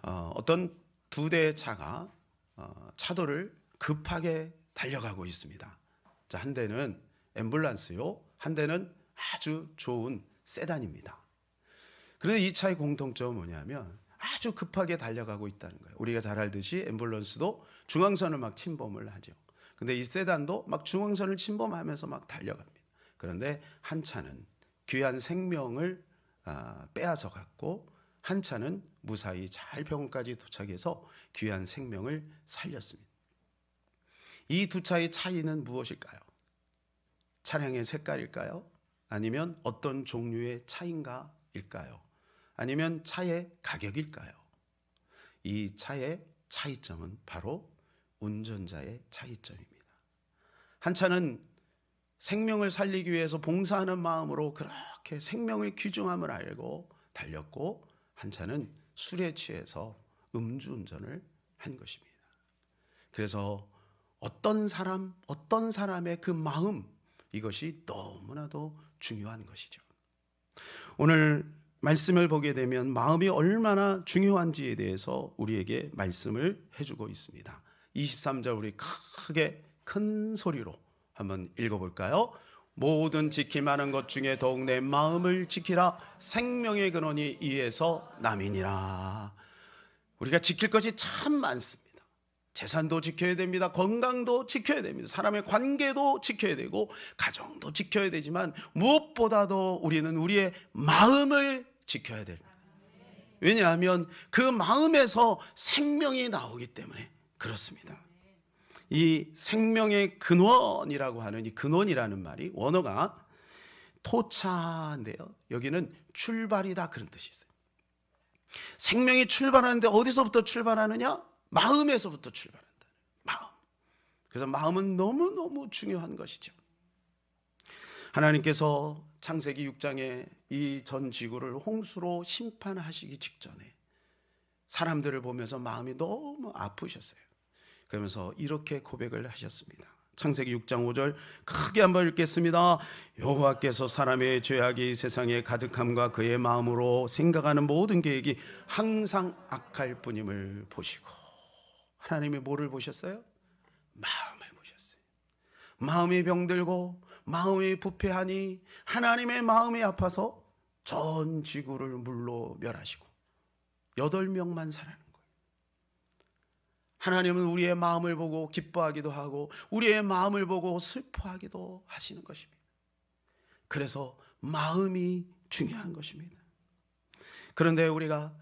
어떤 두 대의 차가 차도를 급하게 달려가고 있습니다. 자, 한 대는 앰뷸런스요, 한 대는 아주 좋은 세단입니다. 그런데 이 차의 공통점은 뭐냐면 아주 급하게 달려가고 있다는 거예요. 우리가 잘 알듯이 앰뷸런스도 중앙선을 막 침범을 하죠. 근데 이 세단도 막 중앙선을 침범하면서 막 달려갑니다. 그런데 한 차는 귀한 생명을 빼앗아 갔고, 한 차는 무사히 잘 병원까지 도착해서 귀한 생명을 살렸습니다. 이 두 차의 차이는 무엇일까요? 차량의 색깔일까요? 아니면 어떤 종류의 차인가일까요? 아니면 차의 가격일까요? 이 차의 차이점은 바로 운전자의 차이점입니다. 한 차는 생명을 살리기 위해서 봉사하는 마음으로 그렇게 생명의 귀중함을 알고 달렸고, 한 차는 술에 취해서 음주운전을 한 것입니다. 그래서 어떤 사람의 그 마음, 이것이 너무나도 중요한 것이죠. 오늘 말씀을 보게 되면 마음이 얼마나 중요한지에 대해서 우리에게 말씀을 해주고 있습니다. 23절 우리 크게 큰 소리로 한번 읽어볼까요? 모든 지킬 만한 것 중에 더욱 내 마음을 지키라. 생명의 근원이 이에서 남이니라. 우리가 지킬 것이 참 많습니다. 재산도 지켜야 됩니다. 건강도 지켜야 됩니다. 사람의 관계도 지켜야 되고 가정도 지켜야 되지만 무엇보다도 우리는 우리의 마음을 지켜야 됩니다. 왜냐하면 그 마음에서 생명이 나오기 때문에 그렇습니다. 이 생명의 근원이라고 하는 이 근원이라는 말이 원어가 토차인데요, 여기는 출발이다 그런 뜻이 있어요. 생명이 출발하는데 어디서부터 출발하느냐? 마음에서부터 출발한다. 마음. 그래서 마음은 너무너무 중요한 것이죠. 하나님께서 창세기 6장에 이 전 지구를 홍수로 심판하시기 직전에 사람들을 보면서 마음이 너무 아프셨어요. 그러면서 이렇게 고백을 하셨습니다. 창세기 6장 5절 크게 한번 읽겠습니다. 여호와께서 사람의 죄악이 세상에 가득함과 그의 마음으로 생각하는 모든 계획이 항상 악할 뿐임을 보시고. 하나님이 뭐를 보셨어요? 마음을 보셨어요. 마음이 병들고 마음이 부패하니 하나님의 마음이 아파서 전 지구를 물로 멸하시고 8명만 살아는 거예요. 하나님은 우리의 마음을 보고 기뻐하기도 하고 우리의 마음을 보고 슬퍼하기도 하시는 것입니다. 그래서 마음이 중요한 것입니다. 그런데 우리가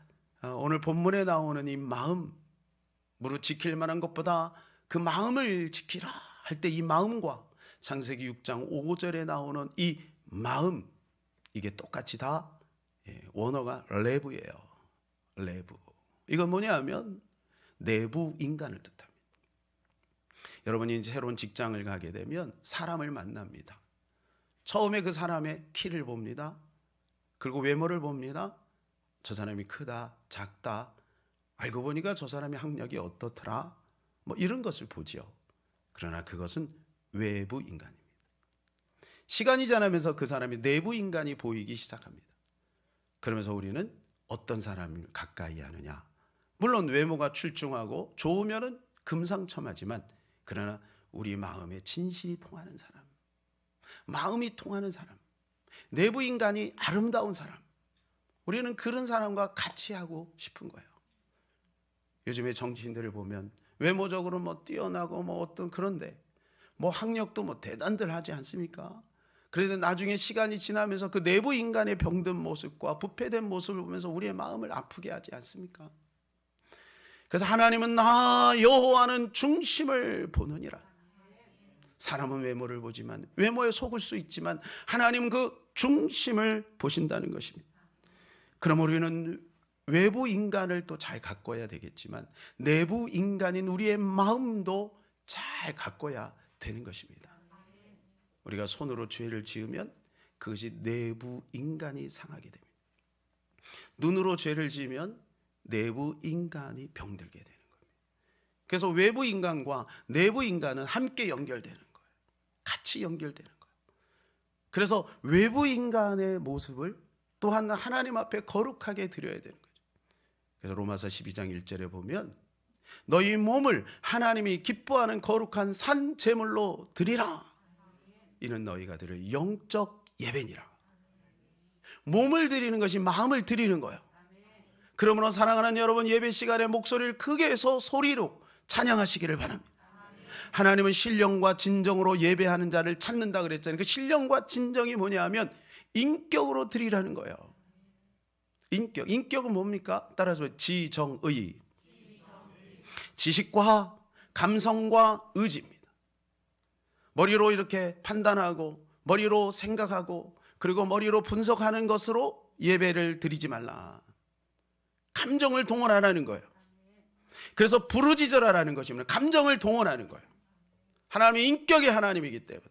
오늘 본문에 나오는 이 마음, 무릇 지킬 만한 것보다 그 마음을 지키라 할 때 이 마음과 창세기 6장 5절에 나오는 이 마음, 이게 똑같이 다 원어가 레브예요. 레브. 이건 뭐냐 하면 내부 인간을 뜻합니다. 여러분이 이제 새로운 직장을 가게 되면 사람을 만납니다. 처음에 그 사람의 키를 봅니다. 그리고 외모를 봅니다. 저 사람이 크다, 작다, 알고 보니까 저 사람의 학력이 어떻더라, 뭐 이런 것을 보지요. 그러나 그것은 외부 인간입니다. 시간이 지나면서 그 사람의 내부 인간이 보이기 시작합니다. 그러면서 우리는 어떤 사람을 가까이 하느냐, 물론 외모가 출중하고 좋으면 금상첨화지만 그러나 우리 마음에 진실이 통하는 사람, 마음이 통하는 사람, 내부 인간이 아름다운 사람, 우리는 그런 사람과 같이 하고 싶은 거예요. 요즘에 정치인들을 보면 외모적으로 뭐 뛰어나고 뭐 어떤 그런데 뭐 학력도 뭐 대단들 하지 않습니까? 그런데 나중에 시간이 지나면서 그 내부 인간의 병든 모습과 부패된 모습을 보면서 우리의 마음을 아프게 하지 않습니까? 그래서 하나님은 나 여호와는 중심을 보느니라. 사람은 외모를 보지만 외모에 속을 수 있지만 하나님은 그 중심을 보신다는 것입니다. 그럼 우리는 외부 인간을 또 잘 가꿔야 되겠지만 내부 인간인 우리의 마음도 잘 가꿔야 되는 것입니다. 우리가 손으로 죄를 지으면 그것이 내부 인간이 상하게 됩니다. 눈으로 죄를 지으면 내부 인간이 병들게 되는 겁니다. 그래서 외부 인간과 내부 인간은 함께 연결되는 거예요. 같이 연결되는 거예요. 그래서 외부 인간의 모습을 또한 하나님 앞에 거룩하게 드려야 되는 거죠. 그래서 로마서 12장 1절에 보면 너희 몸을 하나님이 기뻐하는 거룩한 산 제물로 드리라. 이는 너희가 드릴 영적 예배니라. 몸을 드리는 것이 마음을 드리는 거예요. 그러므로 사랑하는 여러분, 예배 시간에 목소리를 크게 해서 소리로 찬양하시기를 바랍니다. 하나님은 신령과 진정으로 예배하는 자를 찾는다 그랬잖아요. 그 신령과 진정이 뭐냐 하면 인격으로 드리라는 거예요. 인격은 뭡니까? 따라서 지정의. 지식과 감성과 의지입니다. 머리로 이렇게 판단하고 머리로 생각하고 그리고 머리로 분석하는 것으로 예배를 드리지 말라. 감정을 동원하라는 거예요. 그래서 부르짖으라는 것입니다. 감정을 동원하는 거예요. 하나님이 인격의 하나님이기 때문에.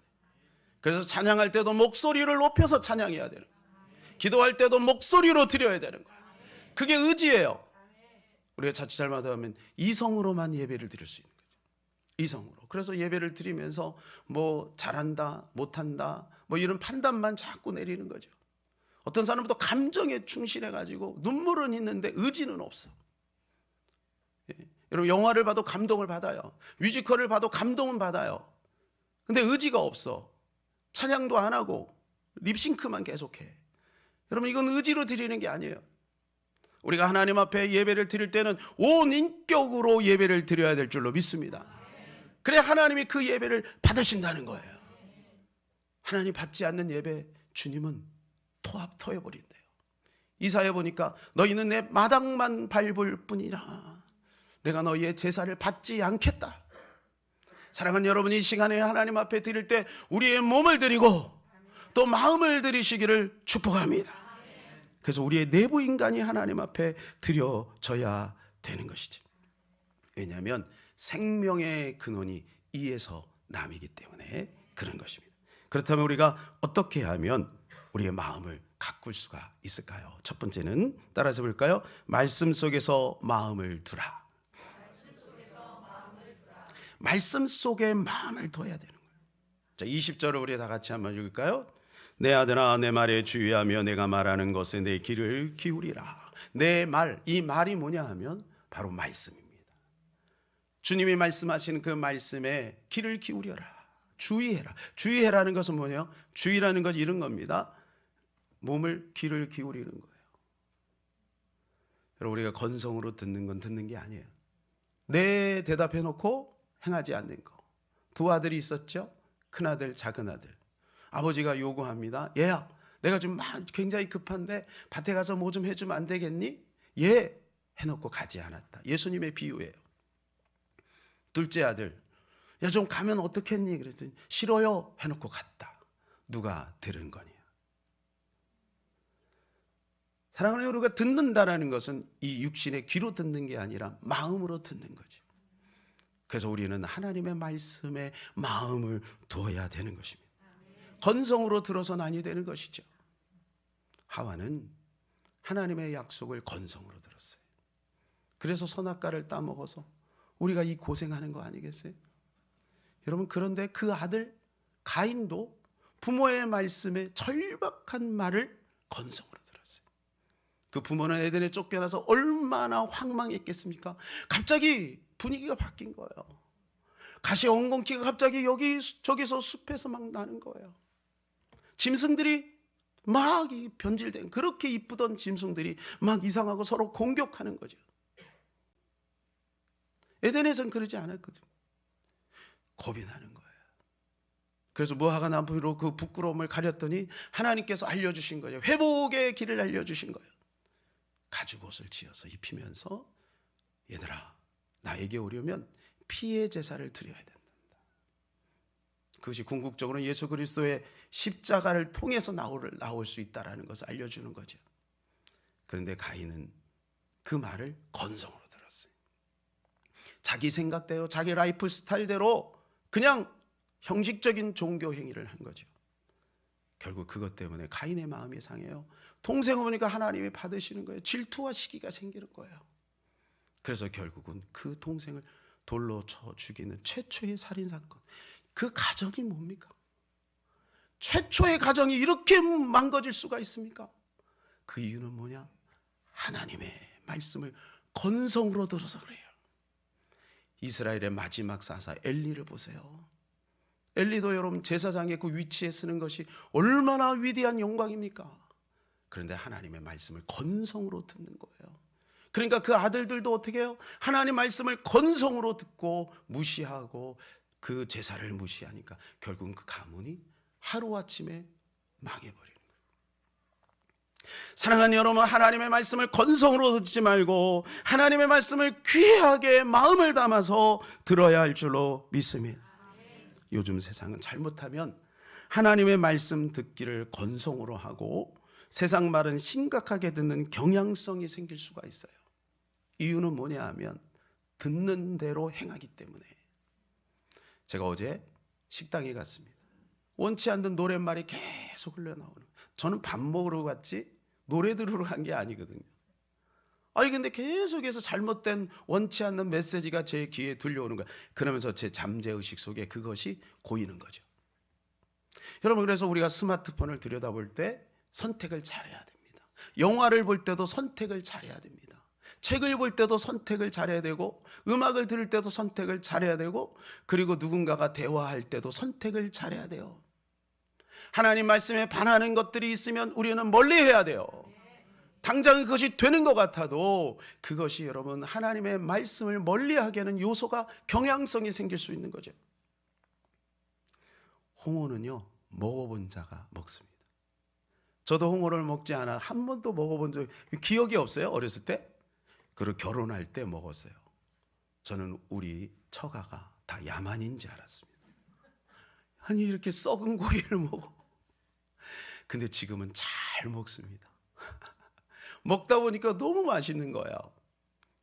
그래서 찬양할 때도 목소리를 높여서 찬양해야 되는 거예요. 기도할 때도 목소리로 드려야 되는 거예요. 그게 의지예요. 우리가 자칫 잘못하면 이성으로만 예배를 드릴 수 있는 거죠. 이성으로. 그래서 예배를 드리면서 뭐 잘한다, 못한다, 뭐 이런 판단만 자꾸 내리는 거죠. 어떤 사람은 또 감정에 충실해가지고 눈물은 있는데 의지는 없어. 여러분, 영화를 봐도 감동을 받아요. 뮤지컬을 봐도 감동은 받아요. 근데 의지가 없어. 찬양도 안 하고 립싱크만 계속해. 여러분, 이건 의지로 드리는 게 아니에요. 우리가 하나님 앞에 예배를 드릴 때는 온 인격으로 예배를 드려야 될 줄로 믿습니다. 그래 하나님이 그 예배를 받으신다는 거예요. 하나님 받지 않는 예배 주님은 토해버린대요. 이사야 보니까 너희는 내 마당만 밟을 뿐이라 내가 너희의 제사를 받지 않겠다. 사랑하는 여러분, 이 시간에 하나님 앞에 드릴 때 우리의 몸을 드리고 또 마음을 드리시기를 축복합니다. 그래서 우리의 내부 인간이 하나님 앞에 드려져야 되는 것이지. 왜냐하면 생명의 근원이 이에서 남이기 때문에 그런 것입니다. 그렇다면 우리가 어떻게 하면 우리의 마음을 가꿀 수가 있을까요? 첫 번째는 따라서 볼까요? 말씀 속에서 마음을 두라. 말씀 속에 마음을 둬야 되는 거예요. 자, 20절을 우리 다 같이 한번 읽을까요? 내 아들아, 내 말에 주의하며 내가 말하는 것에 내 귀를 기울이라. 내 말, 이 말이 뭐냐 하면 바로 말씀입니다. 주님이 말씀하시는 그 말씀에 귀를 기울여라. 주의해라. 주의해라는 것은 뭐냐? 주의라는 것은 이런 겁니다. 몸을, 귀를 기울이는 거예요. 여러분, 우리가 건성으로 듣는 건 듣는 게 아니에요. 네 대답해 놓고 행하지 않는 거. 두 아들이 있었죠? 큰아들, 작은아들. 아버지가 요구합니다. 얘야, 내가 좀 굉장히 급한데 밭에 가서 뭐 좀 해주면 안 되겠니? 예, 해놓고 가지 않았다. 예수님의 비유예요. 둘째 아들, 야, 좀 가면 어떻겠니? 그랬더니 싫어요, 해놓고 갔다. 누가 들은 거냐? 사랑하는 여러분, 우리가 듣는다라는 것은 이 육신의 귀로 듣는 게 아니라 마음으로 듣는 거죠. 그래서 우리는 하나님의 말씀에 마음을 두어야 되는 것입니다. 건성으로 들어서는 아니 되는 것이죠. 하와는 하나님의 약속을 건성으로 들었어요. 그래서 선악과를 따먹어서 우리가 이 고생하는 거 아니겠어요? 여러분, 그런데 그 아들 가인도 부모의 말씀에 절박한 말을 건성으로 들었어요. 그 부모는 에덴에 쫓겨나서 얼마나 황망했겠습니까? 갑자기 분위기가 바뀐 거예요. 가시 엉겅퀴가 갑자기 저기서 숲에서 막 나는 거예요. 짐승들이 막 변질된, 그렇게 이쁘던 짐승들이 막 이상하고 서로 공격하는 거죠. 에덴에서는 그러지 않았거든요. 겁이 나는 거예요. 그래서 무화과 나무로 그 부끄러움을 가렸더니 하나님께서 알려주신 거예요. 회복의 길을 알려주신 거예요. 가죽옷을 지어서 입히면서 얘들아, 나에게 오려면 피의 제사를 드려야 된다. 그것이 궁극적으로 예수 그리스도의 십자가를 통해서 나올 수 있다는 것을 알려주는 거죠. 그런데 가인은 그 말을 건성으로 들었어요. 자기 생각대로, 자기 라이프 스타일대로 그냥 형식적인 종교 행위를 한 거죠. 결국 그것 때문에 가인의 마음이 상해요. 동생을 보니까 하나님이 받으시는 거예요. 질투와 시기가 생기는 거예요. 그래서 결국은 그 동생을 돌로 쳐 죽이는 최초의 살인사건. 그 가정이 뭡니까? 최초의 가정이 이렇게 망가질 수가 있습니까? 그 이유는 뭐냐? 하나님의 말씀을 건성으로 들어서 그래요. 이스라엘의 마지막 사사 엘리를 보세요. 엘리도 여러분 제사장의 그 위치에 쓰는 것이 얼마나 위대한 영광입니까? 그런데 하나님의 말씀을 건성으로 듣는 거예요. 그러니까 그 아들들도 어떻게 해요? 하나님 말씀을 건성으로 듣고 무시하고 그 제사를 무시하니까 결국은 그 가문이 하루아침에 망해버리는 거예요. 사랑하는 여러분, 하나님의 말씀을 건성으로 듣지 말고 하나님의 말씀을 귀하게 마음을 담아서 들어야 할 줄로 믿습니다. 요즘 세상은 잘못하면 하나님의 말씀 듣기를 건성으로 하고 세상 말은 심각하게 듣는 경향성이 생길 수가 있어요. 이유는 뭐냐 하면 듣는 대로 행하기 때문에. 제가 어제 식당에 갔습니다. 원치 않는 노랫말이 계속 흘러나오는 거예요. 저는 밥 먹으러 갔지 노래 들으러 간 게 아니거든요. 아니 근데 계속해서 잘못된 원치 않는 메시지가 제 귀에 들려오는 거예요. 그러면서 제 잠재의식 속에 그것이 고이는 거죠. 여러분, 그래서 우리가 스마트폰을 들여다볼 때 선택을 잘해야 됩니다. 영화를 볼 때도 선택을 잘해야 됩니다. 책을 볼 때도 선택을 잘해야 되고, 음악을 들을 때도 선택을 잘해야 되고, 그리고 누군가가 대화할 때도 선택을 잘해야 돼요. 하나님 말씀에 반하는 것들이 있으면 우리는 멀리 해야 돼요. 당장 그것이 되는 것 같아도 그것이 여러분 하나님의 말씀을 멀리하게 하는 요소가 경향성이 생길 수 있는 거죠. 홍어는요 먹어본 자가 먹습니다. 저도 홍어를 먹지 않아 한 번도 먹어본 적 기억이 없어요. 어렸을 때. 그리고 결혼할 때 먹었어요. 저는 우리 처가가 다 야만인지 알았습니다. 아니 이렇게 썩은 고기를 먹어. 근데 지금은 잘 먹습니다. 먹다 보니까 너무 맛있는 거예요.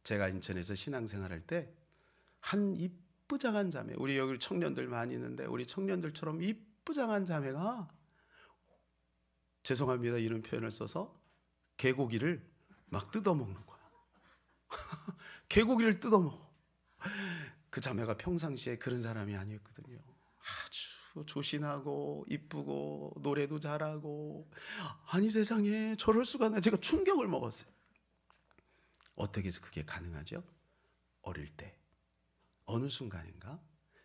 제가 인천에서 신앙생활할 때 한 이쁘장한 자매, 우리 여기 청년들 많이 있는데 우리 청년들처럼 이쁘장한 자매가, 죄송합니다 이런 표현을 써서, 개고기를 막 뜯어먹는 거야. 개고기를 뜯어먹어. 그 자매가 평상시에 그런 사람이 아니었거든요. 아주 조신하고 이쁘고 노래도 잘하고, 아니 세상에 저럴 수가 있나. 제가 충격을 먹었어요. 어떻게 해서 그게 가능하죠? 어릴 때 어느 순간인가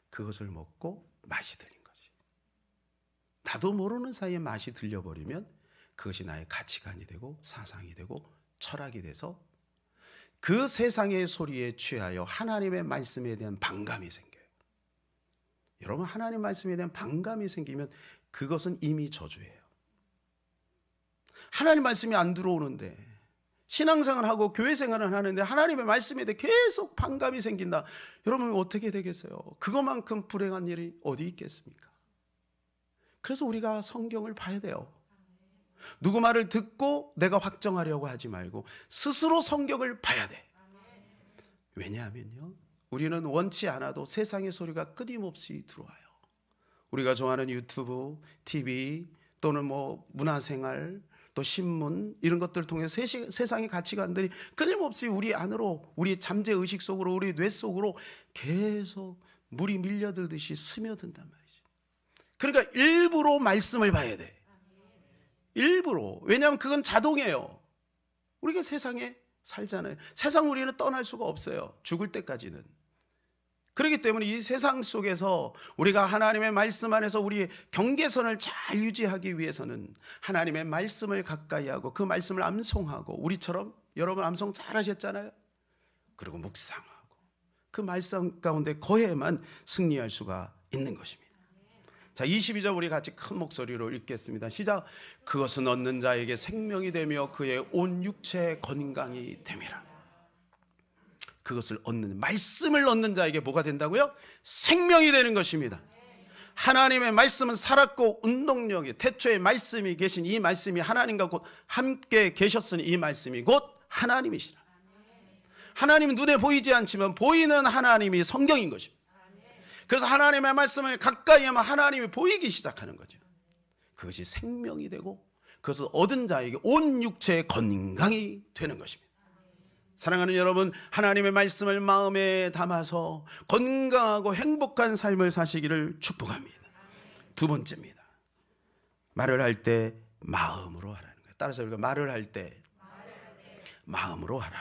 그것을 먹고 맛이 들린 거지. 나도 모르는 사이에 맛이 들려버리면 그것이 나의 가치관이 되고 사상이 되고 철학이 돼서 그 세상의 소리에 취하여 하나님의 말씀에 대한 반감이 생겨요. 여러분, 하나님 말씀에 대한 반감이 생기면 그것은 이미 저주예요. 하나님 말씀이 안 들어오는데, 신앙생활을 하고 교회생활을 하는데 하나님의 말씀에 대해 계속 반감이 생긴다. 여러분 어떻게 되겠어요? 그것만큼 불행한 일이 어디 있겠습니까? 그래서 우리가 성경을 봐야 돼요. 누구 말을 듣고 내가 확정하려고 하지 말고 스스로 성경을 봐야 돼. 왜냐하면요, 우리는 원치 않아도 세상의 소리가 끊임없이 들어와요. 우리가 좋아하는 유튜브, TV 또는 문화생활, 또 신문, 이런 것들을 통해 세상의 가치관들이 끊임없이 우리 안으로, 우리 잠재의식 속으로, 우리 뇌 속으로 계속 물이 밀려들듯이 스며든단 말이죠. 그러니까 일부러 말씀을 봐야 돼. 일부러. 왜냐하면 그건 자동이에요. 우리가 세상에 살잖아요. 세상 우리는 떠날 수가 없어요. 죽을 때까지는. 그렇기 때문에 이 세상 속에서 우리가 하나님의 말씀 안에서 우리의 경계선을 잘 유지하기 위해서는 하나님의 말씀을 가까이 하고 그 말씀을 암송하고, 우리처럼 여러분 암송 잘 하셨잖아요. 그리고 묵상하고 그 말씀 가운데 거해만 승리할 수가 있는 것입니다. 자, 22절 우리 같이 큰 목소리로 읽겠습니다. 시작. 그것은 얻는 자에게 생명이 되며 그의 온 육체의 건강이 됨이라. 그것을 얻는, 말씀을 얻는 자에게 뭐가 된다고요? 생명이 되는 것입니다. 하나님의 말씀은 살았고 운동력이, 태초에 말씀이 계신 이 말씀이 하나님과 곧 함께 계셨으니 이 말씀이 곧 하나님이시라. 하나님은 눈에 보이지 않지만 보이는 하나님이 성경인 것입니다. 그래서 하나님의 말씀을 가까이 하면 하나님이 보이기 시작하는 거죠. 그것이 생명이 되고 그것을 얻은 자에게 온 육체의 건강이 되는 것입니다. 사랑하는 여러분, 하나님의 말씀을 마음에 담아서 건강하고 행복한 삶을 사시기를 축복합니다. 두 번째입니다. 말을 할 때 마음으로 하라는 거예요. 따라서 우리가 말을 할 때 마음으로 하라.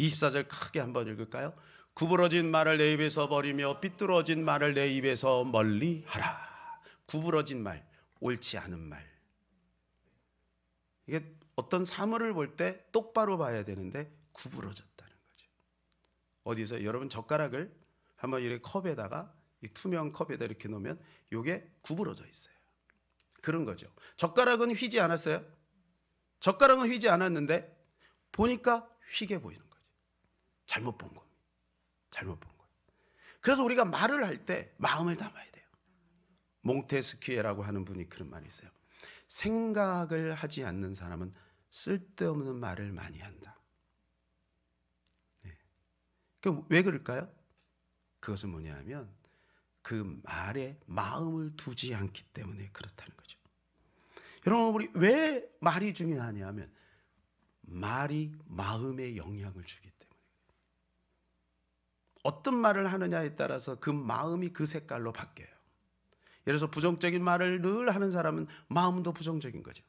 24절 크게 한번 읽을까요? 구부러진 말을 내 입에서 버리며 삐뚤어진 말을 내 입에서 멀리 하라. 구부러진 말, 옳지 않은 말. 이게 어떤 사물을 볼 때 똑바로 봐야 되는데 구부러졌다는 거죠. 어디서 여러분 젓가락을 한번 이렇게 컵에다가, 이 투명 컵에다 이렇게 놓으면 이게 구부러져 있어요. 그런 거죠. 젓가락은 휘지 않았어요. 젓가락은 휘지 않았는데 보니까 휘게 보이는 거죠. 잘못 본 겁니다. 잘못 본 거예요. 그래서 우리가 말을 할 때 마음을 담아야 돼요. 몽테스키에라고 하는 분이 그런 말이 있어요. 생각을 하지 않는 사람은 쓸데없는 말을 많이 한다. 네. 그럼 왜 그럴까요? 그것은 뭐냐면 그 말에 마음을 두지 않기 때문에 그렇다는 거죠. 여러분, 우리 왜 말이 중요하냐면 말이 마음에 영향을 주기 때문에. 어떤 말을 하느냐에 따라서 그 마음이 그 색깔로 바뀌어요. 예를 들어서 부정적인 말을 늘 하는 사람은 마음도 부정적인 거죠.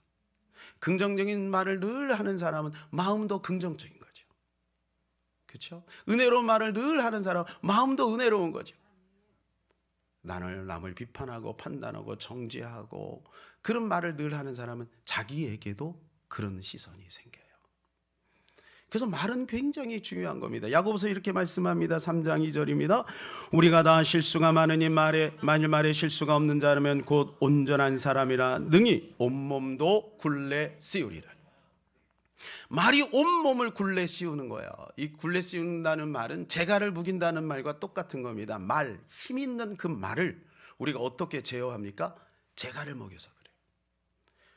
긍정적인 말을 늘 하는 사람은 마음도 긍정적인 거죠. 그렇죠? 은혜로운 말을 늘 하는 사람은 마음도 은혜로운 거죠. 남을 비판하고 판단하고 정죄하고 그런 말을 늘 하는 사람은 자기에게도 그런 시선이 생겨요. 그래서 말은 굉장히 중요한 겁니다. 야고보서 이렇게 말씀합니다. 3장 2절입니다. 우리가 다 실수가 많으니 만일 말에 실수가 없는 자라면 곧 온전한 사람이라 능히 온몸도 굴레 씌우리라. 말이 온몸을 굴레 씌우는 거예요. 이 굴레 씌운다는 말은 재갈을 무긴다는 말과 똑같은 겁니다. 말, 힘 있는 그 말을 우리가 어떻게 제어합니까? 재갈을 먹여서 그래요.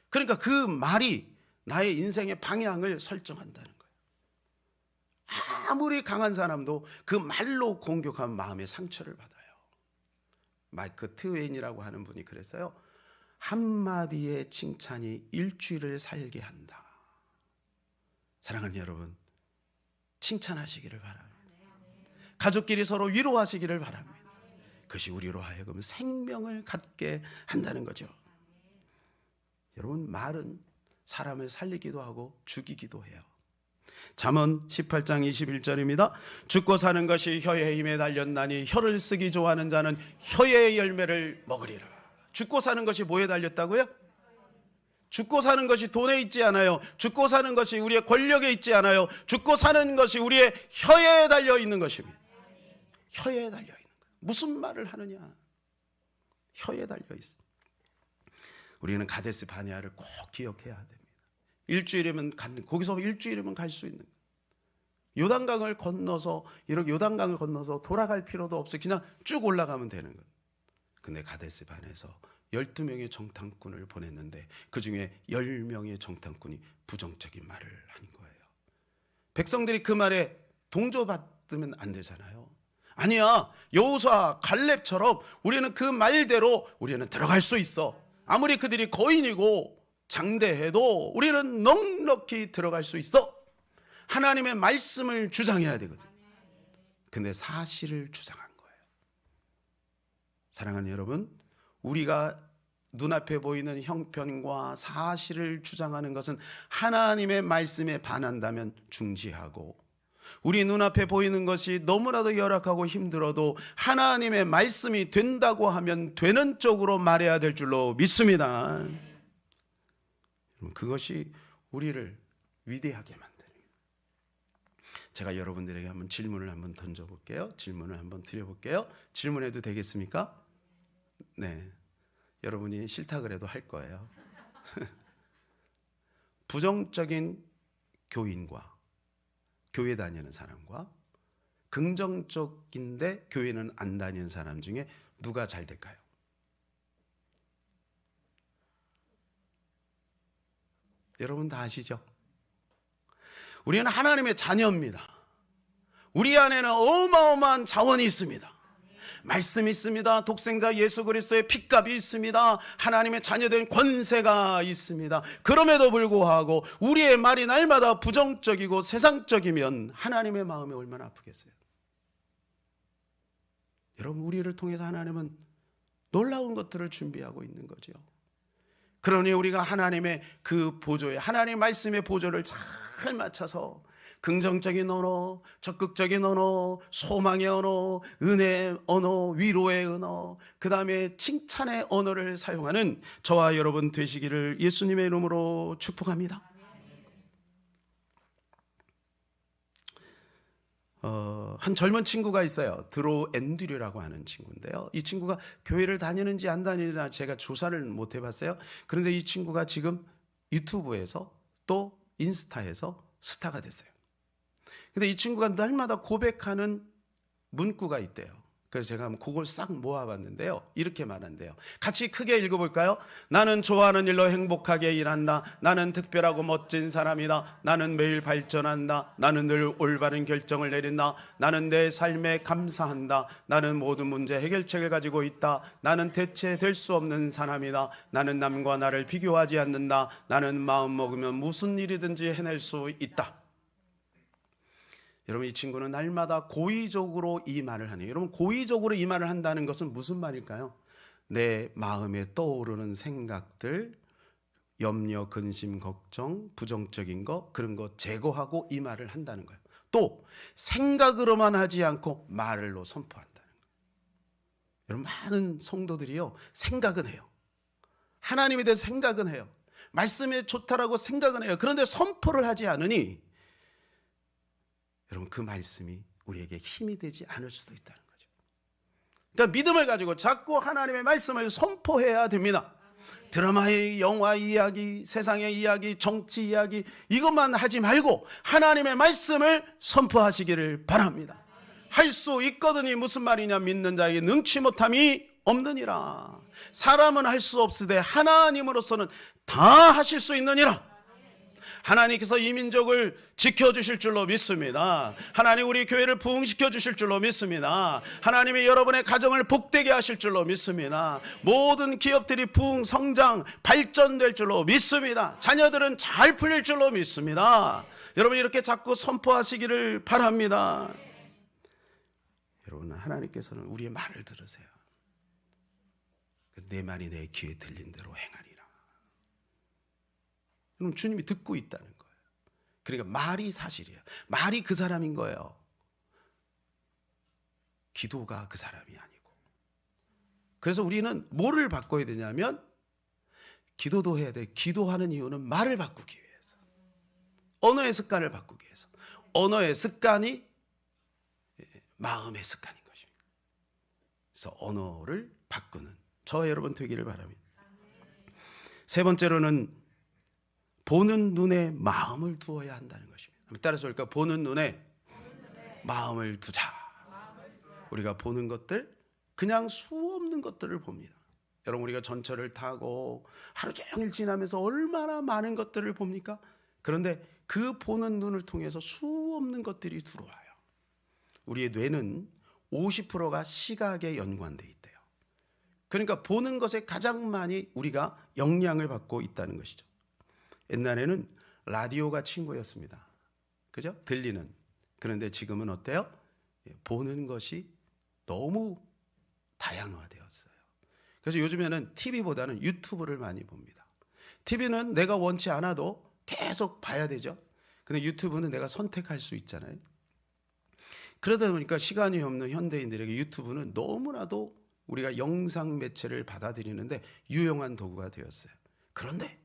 그러니까 그 말이 나의 인생의 방향을 설정한다는 거예요. 아무리 강한 사람도 그 말로 공격하면 마음의 상처를 받아요. 마이크 트웨인이라고 하는 분이 그랬어요. 한마디의 칭찬이 일주일을 살게 한다. 사랑하는 여러분, 칭찬하시기를 바랍니다. 가족끼리 서로 위로하시기를 바랍니다. 그것이 우리로 하여금 생명을 갖게 한다는 거죠. 여러분, 말은 사람을 살리기도 하고 죽이기도 해요. 잠언 18장 21절입니다. 죽고 사는 것이 혀의 힘에 달렸나니 혀를 쓰기 좋아하는 자는 혀의 열매를 먹으리라. 죽고 사는 것이 뭐에 달렸다고요? 죽고 사는 것이 돈에 있지 않아요. 죽고 사는 것이 우리의 권력에 있지 않아요. 죽고 사는 것이 우리의 혀에 달려 있는 것입니다. 혀에 달려 있는 것. 무슨 말을 하느냐? 혀에 달려 있어. 우리는 가데스 바네아를 꼭 기억해야 됩니다. 일주일이면 거기서 일주일이면 갈 수 있는 거예요. 요단강을 건너서 이렇게 요단강을 건너서 돌아갈 필요도 없어요. 그냥 쭉 올라가면 되는 거예요. 근데 가데스 바네아에서 12명의 정탐꾼을 보냈는데 그중에 10명의 정탐꾼이 부정적인 말을 한 거예요. 백성들이 그 말에 동조받으면 안 되잖아요. 아니야, 여호수아 갈렙처럼 우리는 그 말대로 우리는 들어갈 수 있어. 아무리 그들이 거인이고 장대해도 우리는 넉넉히 들어갈 수 있어. 하나님의 말씀을 주장해야 되거든. 근데 사실을 주장한 거예요. 사랑하는 여러분, 우리가 눈앞에 보이는 형편과 사실을 주장하는 것은 하나님의 말씀에 반한다면 중지하고, 우리 눈앞에 보이는 것이 너무나도 열악하고 힘들어도 하나님의 말씀이 된다고 하면 되는 쪽으로 말해야 될 줄로 믿습니다. 그것이 우리를 위대하게 만드는 거예요. 제가 여러분들에게 한번 질문을 한번 던져볼게요. 질문을 한번 드려볼게요. 질문해도 되겠습니까? 네, 여러분이 싫다 그래도 할 거예요. 부정적인 교인과 교회 다니는 사람과 긍정적인데 교회는 안 다니는 사람 중에 누가 잘 될까요? 여러분 다 아시죠? 우리는 하나님의 자녀입니다. 우리 안에는 어마어마한 자원이 있습니다. 말씀이 있습니다. 독생자 예수 그리스도의 핏값이 있습니다. 하나님의 자녀된 권세가 있습니다. 그럼에도 불구하고 우리의 말이 날마다 부정적이고 세상적이면 하나님의 마음이 얼마나 아프겠어요? 여러분, 우리를 통해서 하나님은 놀라운 것들을 준비하고 있는 거죠. 그러니 우리가 하나님의 그 보조에, 하나님의 말씀의 보조를 잘 맞춰서 긍정적인 언어, 적극적인 언어, 소망의 언어, 은혜의 언어, 위로의 언어, 그 다음에 칭찬의 언어를 사용하는 저와 여러분 되시기를 예수님의 이름으로 축복합니다. 한 젊은 친구가 있어요. 드로 앤드류라고 하는 친구인데요. 이 친구가 교회를 다니는지 안 다니는지 제가 조사를 못 해봤어요. 그런데 이 친구가 지금 유튜브에서 또 인스타에서 스타가 됐어요. 근데 이 친구가 날마다 고백하는 문구가 있대요. 그래서 제가 한번 그걸 싹 모아봤는데요. 이렇게 말한대요. 같이 크게 읽어볼까요? 나는 좋아하는 일로 행복하게 일한다. 나는 특별하고 멋진 사람이다. 나는 매일 발전한다. 나는 늘 올바른 결정을 내린다. 나는 내 삶에 감사한다. 나는 모든 문제 해결책을 가지고 있다. 나는 대체될 수 없는 사람이다. 나는 남과 나를 비교하지 않는다. 나는 마음 먹으면 무슨 일이든지 해낼 수 있다. 여러분, 이 친구는 날마다 고의적으로 이 말을 하네요. 여러분, 고의적으로 이 말을 한다는 것은 무슨 말일까요? 내 마음에 떠오르는 생각들, 염려, 근심, 걱정, 부정적인 거, 그런 거 제거하고 이 말을 한다는 거예요. 또 생각으로만 하지 않고 말로 선포한다는 거예요. 여러분, 많은 성도들이요, 생각은 해요. 하나님에 대해서 생각은 해요. 말씀에 좋다라고 생각은 해요. 그런데 선포를 하지 않으니 여러분, 그 말씀이 우리에게 힘이 되지 않을 수도 있다는 거죠. 그러니까 믿음을 가지고 자꾸 하나님의 말씀을 선포해야 됩니다. 드라마의 영화 이야기, 세상의 이야기, 정치 이야기 이것만 하지 말고 하나님의 말씀을 선포하시기를 바랍니다. 할 수 있거든이 무슨 말이냐? 믿는 자에게 능치 못함이 없느니라. 사람은 할 수 없으되 하나님으로서는 다 하실 수 있느니라. 하나님께서 이 민족을 지켜주실 줄로 믿습니다. 하나님 우리 교회를 부흥시켜 주실 줄로 믿습니다. 하나님이 여러분의 가정을 복되게 하실 줄로 믿습니다. 모든 기업들이 부흥, 성장, 발전될 줄로 믿습니다. 자녀들은 잘 풀릴 줄로 믿습니다. 여러분, 이렇게 자꾸 선포하시기를 바랍니다. 여러분, 하나님께서는 우리의 말을 들으세요. 내 말이 내 귀에 들린 대로 행하리라. 그럼 주님이 듣고 있다는 거예요. 그러니까 말이 사실이에요. 말이 그 사람인 거예요. 기도가 그 사람이 아니고. 그래서 우리는 뭐를 바꿔야 되냐면 기도도 해야 돼. 기도하는 이유는 말을 바꾸기 위해서. 언어의 습관을 바꾸기 위해서. 언어의 습관이 마음의 습관인 것입니다. 그래서 언어를 바꾸는 저와 여러분 되기를 바랍니다. 세 번째로는 보는 눈에 마음을 두어야 한다는 것입니다. 따라서 그러니까 보는 눈에 마음을 두자. 우리가 보는 것들 그냥 수 없는 것들을 봅니다. 여러분, 우리가 전철을 타고 하루 종일 지나면서 얼마나 많은 것들을 봅니까? 그런데 그 보는 눈을 통해서 수 없는 것들이 들어와요. 우리의 뇌는 50%가 시각에 연관되어 있대요. 그러니까 보는 것에 가장 많이 우리가 영향을 받고 있다는 것이죠. 옛날에는 라디오가 친구였습니다. 그죠? 들리는. 그런데 지금은 어때요? 보는 것이 너무 다양화되었어요. 그래서 요즘에는 TV보다는 유튜브를 많이 봅니다. TV는 내가 원치 않아도 계속 봐야 되죠. 근데 유튜브는 내가 선택할 수 있잖아요. 그러다 보니까 시간이 없는 현대인들에게 유튜브는 너무나도 우리가 영상 매체를 받아들이는데 유용한 도구가 되었어요. 그런데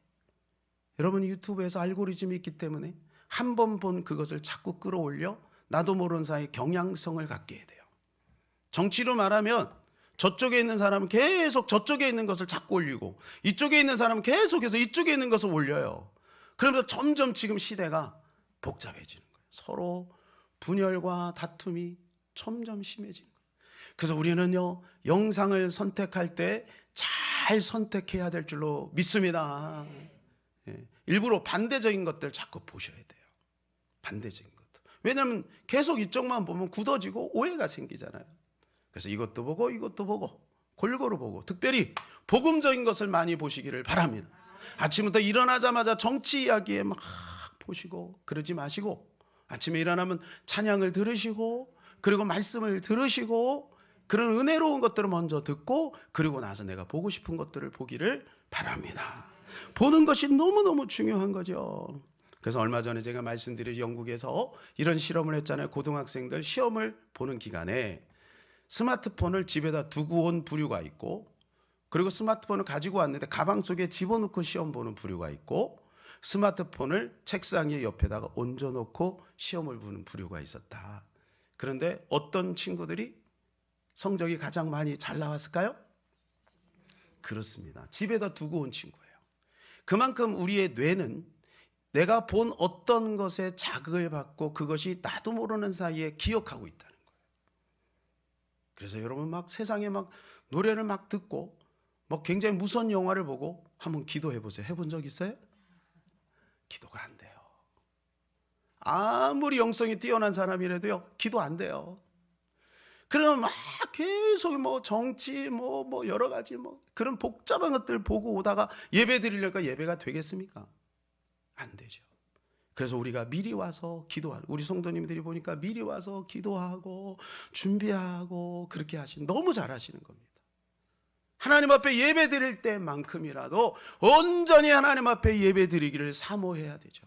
여러분, 유튜브에서 알고리즘이 있기 때문에 한 번 본 그것을 자꾸 끌어올려 나도 모르는 사이에 경향성을 갖게 돼요. 정치로 말하면 저쪽에 있는 사람은 계속 저쪽에 있는 것을 자꾸 올리고 이쪽에 있는 사람은 계속해서 이쪽에 있는 것을 올려요. 그러면서 점점 지금 시대가 복잡해지는 거예요. 서로 분열과 다툼이 점점 심해지는 거예요. 그래서 우리는요, 영상을 선택할 때 잘 선택해야 될 줄로 믿습니다. 일부러 반대적인 것들 자꾸 보셔야 돼요. 반대적인 것들. 왜냐하면 계속 이쪽만 보면 굳어지고 오해가 생기잖아요. 그래서 이것도 보고 이것도 보고 골고루 보고 특별히 복음적인 것을 많이 보시기를 바랍니다. 아침부터 일어나자마자 정치 이야기에 막 보시고 그러지 마시고 아침에 일어나면 찬양을 들으시고 그리고 말씀을 들으시고 그런 은혜로운 것들을 먼저 듣고 그리고 나서 내가 보고 싶은 것들을 보기를 바랍니다. 보는 것이 너무너무 중요한 거죠. 그래서 얼마 전에 제가 말씀드린 영국에서 이런 실험을 했잖아요. 고등학생들 시험을 보는 기간에 스마트폰을 집에다 두고 온 부류가 있고, 그리고 스마트폰을 가지고 왔는데 가방 속에 집어넣고 시험 보는 부류가 있고, 스마트폰을 책상 위 옆에다가 얹어놓고 시험을 보는 부류가 있었다. 그런데 어떤 친구들이 성적이 가장 많이 잘 나왔을까요? 그렇습니다. 집에다 두고 온 친구예요. 그만큼 우리의 뇌는 내가 본 어떤 것에 자극을 받고 그것이 나도 모르는 사이에 기억하고 있다는 거예요. 그래서 여러분 막 세상에 막 노래를 막 듣고 막 굉장히 무서운 영화를 보고 한번 기도해 보세요. 해본 적 있어요? 기도가 안 돼요. 아무리 영성이 뛰어난 사람이라도요, 기도 안 돼요. 그러면 막 계속 뭐 정치 뭐 여러 가지 뭐 그런 복잡한 것들 보고 오다가 예배 드리려니까 예배가 되겠습니까? 안 되죠. 그래서 우리가 미리 와서 기도하는, 우리 성도님들이 보니까 미리 와서 기도하고 준비하고 그렇게 하시는, 너무 잘하시는 겁니다. 하나님 앞에 예배 드릴 때만큼이라도 온전히 하나님 앞에 예배 드리기를 사모해야 되죠.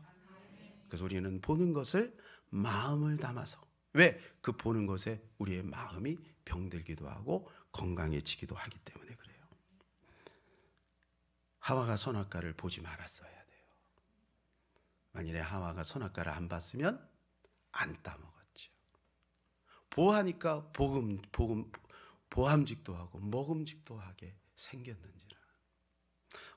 그래서 우리는 보는 것을 마음을 담아서, 왜? 그 보는 것에 우리의 마음이 병들기도 하고 건강해지기도 하기 때문에 그래요. 하와가 선악과를 보지 말았어야 돼요. 만일에 하와가 선악과를 안 봤으면 안 따먹었죠. 보하니까 보함직도 하고 먹음직도 하게 생겼는지라.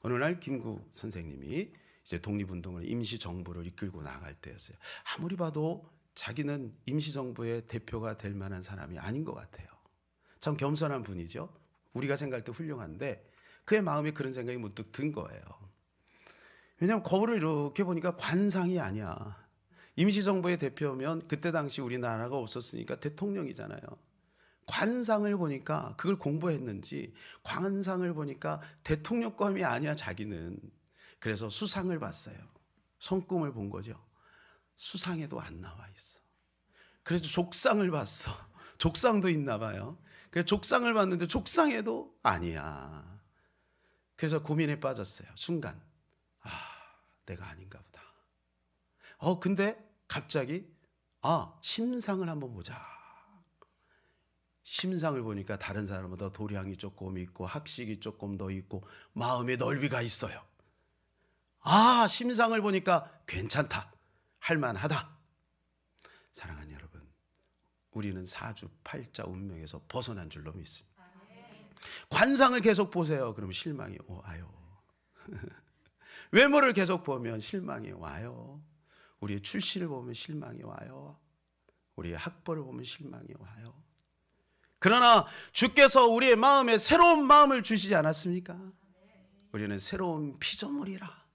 어느 날 김구 선생님이 이제 독립운동을 임시정부를 이끌고 나갈 때였어요. 아무리 봐도 자기는 임시정부의 대표가 될 만한 사람이 아닌 것 같아요. 참 겸손한 분이죠. 우리가 생각할 때 훌륭한데 그의 마음에 그런 생각이 문득 든 거예요. 왜냐하면 거울을 이렇게 보니까 관상이 아니야. 임시정부의 대표면 그때 당시 우리나라가 없었으니까 대통령이잖아요. 관상을 보니까 그걸 공부했는지 관상을 보니까 대통령감이 아니야 자기는. 그래서 수상을 봤어요. 손금을 본 거죠. 수상에도 안 나와 있어. 그래서 족상을 봤어. 족상도 있나 봐요. 그래서 족상을 봤는데 족상에도 아니야. 그래서 고민에 빠졌어요. 순간 내가 아닌가 보다. 근데 갑자기 심상을 한번 보자. 심상을 보니까 다른 사람보다 도량이 조금 있고 학식이 조금 더 있고 마음의 넓이가 있어요. 심상을 보니까 괜찮다, 할만하다. 사랑하는 여러분, 우리는 사주팔자 운명에서 벗어난 줄로 믿습니다. 관상을 계속 보세요. 그러면 실망이 와요. 외모를 계속 보면 실망이 와요. 우리의 출신을 보면 실망이 와요. 우리의 학벌을 보면 실망이 와요. 그러나 주께서 우리의 마음에 새로운 마음을 주시지 않았습니까? 우리는 새로운 피조물이라.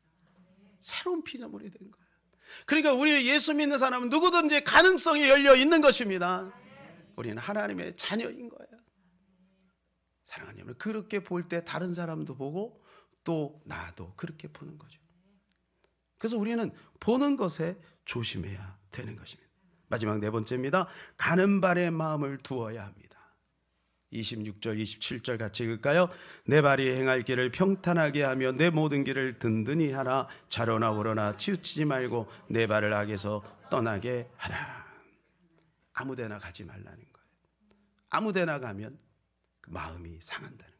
새로운 피조물이 된 거예요. 그러니까 우리 예수 믿는 사람은 누구든지 가능성이 열려 있는 것입니다. 우리는 하나님의 자녀인 거예요. 사랑하는 여러분, 그렇게 볼 때 다른 사람도 보고 또 나도 그렇게 보는 거죠. 그래서 우리는 보는 것에 조심해야 되는 것입니다. 마지막 네 번째입니다. 가는 발에 마음을 두어야 합니다. 26절, 27절 같이 읽을까요? 내 발이 행할 길을 평탄하게 하며 내 모든 길을 든든히 하라. 좌로나 우로나 치우치지 말고 내 발을 악에서 떠나게 하라. 아무데나 가지 말라는 거예요. 아무데나 가면 그 마음이 상한다는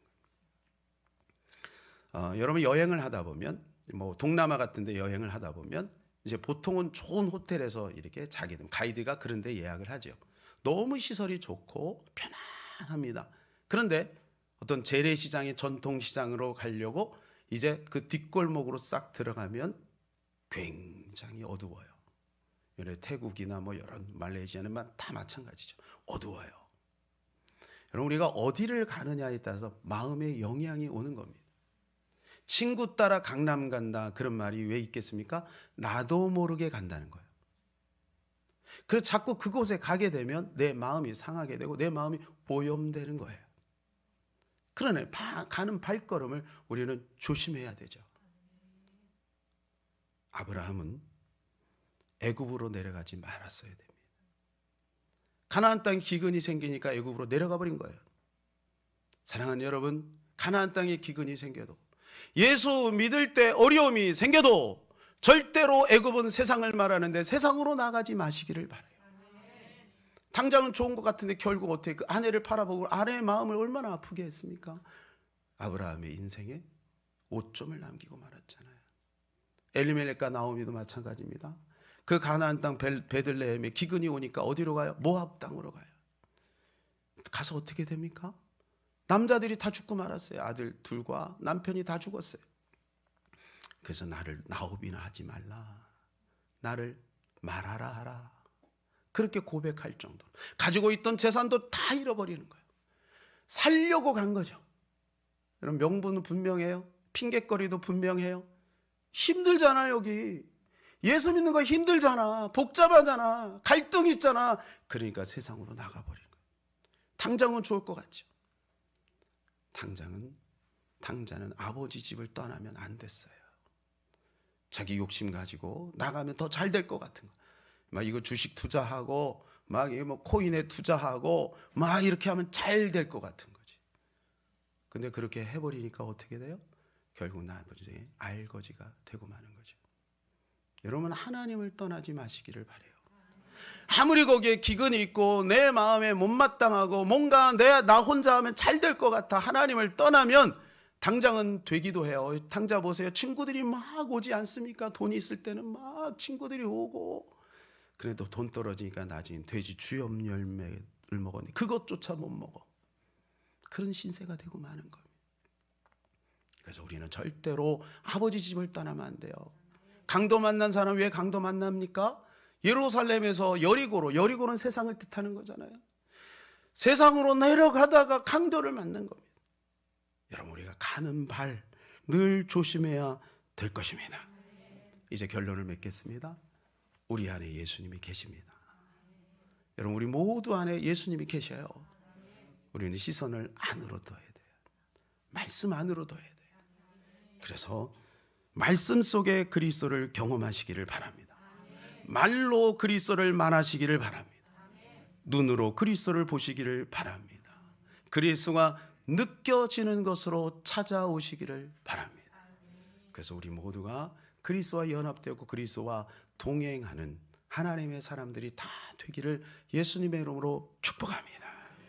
거예요. 여러분 여행을 하다 보면 뭐 동남아 같은 데 여행을 하다 보면 이제 보통은 좋은 호텔에서 이렇게 자게 되면 가이드가 그런 데 예약을 하죠. 너무 시설이 좋고 편안합니다. 그런데 어떤 재래시장의 전통시장으로 가려고 이제 그 뒷골목으로 싹 들어가면 굉장히 어두워요. 태국이나 뭐 여러 말레이시아는 다 마찬가지죠. 어두워요. 여러분 우리가 어디를 가느냐에 따라서 마음의 영향이 오는 겁니다. 친구 따라 강남 간다 그런 말이 왜 있겠습니까? 나도 모르게 간다는 거예요. 그래서 자꾸 그곳에 가게 되면 내 마음이 상하게 되고 내 마음이 오염되는 거예요. 그러네, 가는 발걸음을 우리는 조심해야 되죠. 아브라함은 애굽으로 내려가지 말았어야 됩니다. 가나안 땅에 기근이 생기니까 애굽으로 내려가 버린 거예요. 사랑하는 여러분, 가나안 땅에 기근이 생겨도, 예수 믿을 때 어려움이 생겨도 절대로 애굽은 세상을 말하는데 세상으로 나가지 마시기를 바라요. 당장은 좋은 것 같은데 결국 어떻게 그 아내를 팔아보고 아내의 마음을 얼마나 아프게 했습니까? 아브라함의 인생에 오점을 남기고 말았잖아요. 엘리멜렉과 나오미도 마찬가지입니다. 그 가나안 땅 베들레헴에 기근이 오니까 어디로 가요? 모압 땅으로 가요. 가서 어떻게 됩니까? 남자들이 다 죽고 말았어요. 아들 둘과 남편이 다 죽었어요. 그래서 나를 나옵이나 하지 말라, 나를 말하라 하라, 그렇게 고백할 정도로 가지고 있던 재산도 다 잃어버리는 거예요. 살려고 간 거죠. 여러분, 명분은 분명해요. 핑계거리도 분명해요. 힘들잖아. 여기 예수 믿는 거 힘들잖아. 복잡하잖아. 갈등 있잖아. 그러니까 세상으로 나가버리는 거예요. 당장은 좋을 것 같죠. 당자는 아버지 집을 떠나면 안 됐어요. 자기 욕심 가지고 나가면 더 잘 될 것 같은 거. 막 이거 주식 투자하고 막 뭐 코인에 투자하고 막 이렇게 하면 잘 될 것 같은 거지. 근데 그렇게 해버리니까 어떻게 돼요? 결국 나머지 알거지가 되고 마는 거죠. 여러분, 하나님을 떠나지 마시기를 바라요. 아무리 거기에 기근이 있고 내 마음에 못마땅하고 뭔가 나 혼자 하면 잘 될 것 같아, 하나님을 떠나면 당장은 되기도 해요. 당장 보세요. 친구들이 막 오지 않습니까? 돈이 있을 때는 막 친구들이 오고, 그래도 돈 떨어지니까 나중에 돼지 주염 열매를 먹었는데 그것조차 못 먹어. 그런 신세가 되고 마는 겁니다. 그래서 우리는 절대로 아버지 집을 떠나면 안 돼요. 강도 만난 사람 왜 강도 만납니까? 예루살렘에서 여리고는 세상을 뜻하는 거잖아요. 세상으로 내려가다가 강도를 만난 겁니다. 여러분, 우리가 가는 발 늘 조심해야 될 것입니다. 이제 결론을 맺겠습니다. 우리 안에 예수님이 계십니다. 여러분, 우리 모두 안에 예수님이 계셔요. 우리는 시선을 안으로 둬야 돼요. 말씀 안으로 둬야 돼요. 그래서 말씀 속에 그리스도를 경험하시기를 바랍니다. 말로 그리스도를 말하시기를 바랍니다. 눈으로 그리스도를 보시기를 바랍니다. 그리스도가 느껴지는 것으로 찾아오시기를 바랍니다. 그래서 우리 모두가 그리스도와 연합되고 그리스도와 동행하는 하나님의 사람들이 다 되기를 예수님의 이름으로 축복합니다.